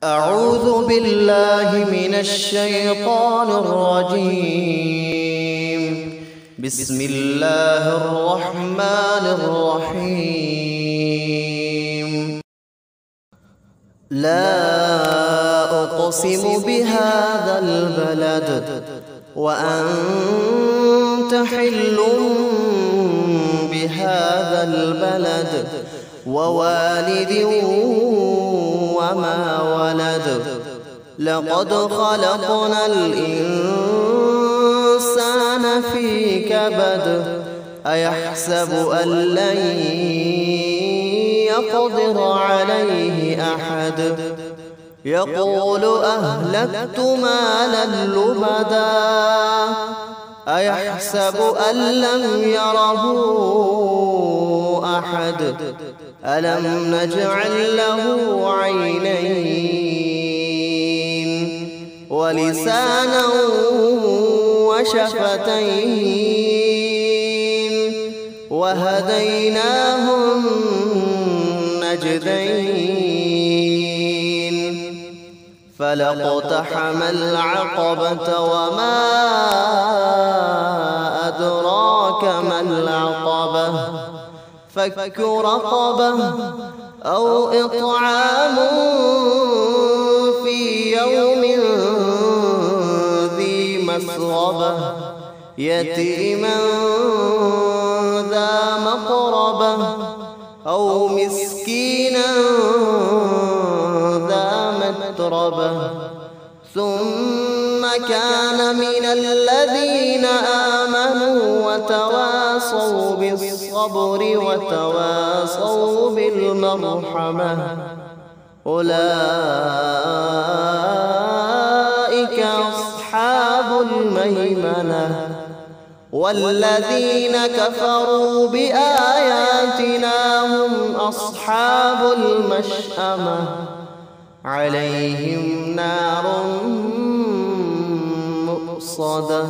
أعوذ بالله من الشيطان الرجيم. بسم الله الرحمن الرحيم. لا أقسم بهذا البلد وأنت حل بهذا البلد ووالد وما ولد. لقد خلقنا الإنسان في كبد. أيحسب أن لن يقدر عليه أحد. يقول أهلكت مالا لبدا. أيحسب أن لم يره أحد. ألم نجعل له عينين ولسانا وشفتين وهديناه النجدين. فلاقتحم العقبة وما أدراك ما العقبة. فك رقبة أو إطعام في يوم ذي مسغبة. يتيما ذا مقربة أو مسكينا ذا متربة. ثم كان من الذين آمنوا وتواصوا بالصبر وتواصوا بالمرحمة. أولئك أصحاب الميمنة. والذين كفروا بآياتنا هم أصحاب المشأمة. عليهم نار مؤصدة.